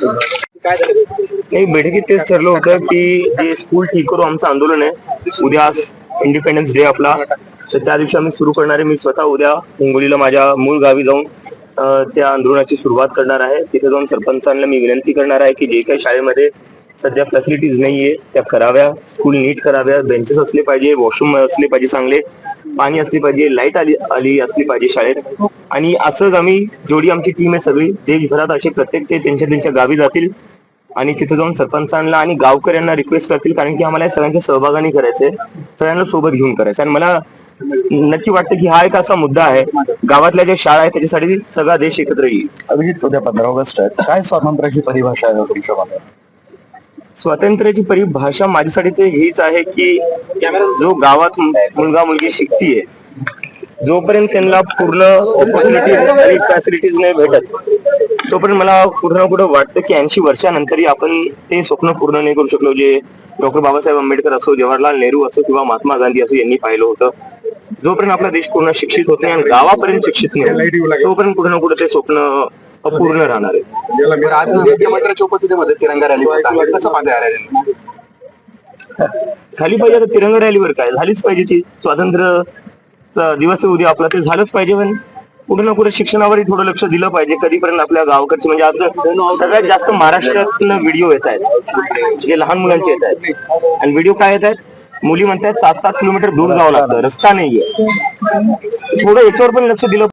नाही, बैठकीत तेच ठरलं होतं की जे स्कूल ठीक करू आमचं आंदोलन आहे उद्या इंडिपेंडन्स डे आपला, तर त्या दिवशी आम्ही सुरू करणार आहे. मी स्वतः उद्या हिंगोलीला माझ्या मूळ गावी जाऊन त्या आंदोलनाची सुरुवात करणार आहे. तिथे जाऊन सरपंचांना मी विनंती करणार आहे की जे काही शाळेमध्ये सध्या फॅसिलिटीज नाहीये त्या कराव्या, स्कूल नीट कराव्या, बेंचेस असले पाहिजे, वॉशरूम असले पाहिजे, चांगले पाणी असली पाहिजे, लाईट आली असली पाहिजे शाळेत. आणि असंच आम्ही जेवढी आमची टीम आहे सगळी देशभरात असे प्रत्येक ते त्यांच्या त्यांच्या गावी जातील आणि तिथे जाऊन सरपंचांना आणि गावकऱ्यांना रिक्वेस्ट करतील, कारण की आम्हाला सगळ्यांच्या सहभागाने करायचंय, सगळ्यांना सोबत घेऊन करायचं. आणि मला नक्की वाटतं की हा एक असा मुद्दा आहे, गावातल्या ज्या शाळा आहेत त्याच्यासाठी सगळा देश एकत्र येईल. अभिजित, उद्या 15 ऑगस्ट आहे, काय स्वातंत्र्याची परिभाषा आहे तुमच्या मते? स्वातंत्र्याची परिभाषा माझ्यासाठी ते हीच आहे की जो गावात मुलगा मुलगी शिकतीये, जोपर्यंत त्यांना पूर्ण ऑपॉर्च्युनिटीज आणि फॅसिलिटीज नाही भेटत तोपर्यंत मला कुठं ना कुठं वाटतं की 80 वर्षानंतरही आपण ते स्वप्न पूर्ण नाही करू शकलो, जे डॉक्टर बाबासाहेब आंबेडकर असो, जवाहरलाल नेहरू असो किंवा महात्मा गांधी असो यांनी पाहिलं होतं. जोपर्यंत आपला देश पूर्ण शिक्षित होत नाही आणि गावापर्यंत शिक्षित नाही तोपर्यंत कुठं ना कुठं ते स्वप्न अपूर्ण राहणार आहे. आज मुख्यमंत्र्यांच्या उपस्थितीमध्ये तिरंगा रॅली कसं पाहताय? झाली पाहिजे. आता तिरंगा रॅलीवर काय, झालीच पाहिजे. ती स्वातंत्र्य दिवस उद्या आपला, ते झालंच पाहिजे. पण कुठे ना कुठे शिक्षणावरही थोडं लक्ष दिलं पाहिजे. कधीपर्यंत आपल्या गावकडचे, म्हणजे आता सगळ्यात जास्त महाराष्ट्रातून व्हिडिओ येत आहेत जे लहान मुलांचे येत आहेत, आणि व्हिडिओ काय येत आहेत, मुली म्हणतात 7-7 किलोमीटर दूर जावं लागतं, रस्ता नाहीये. थोडं याच्यावर पण लक्ष दिलं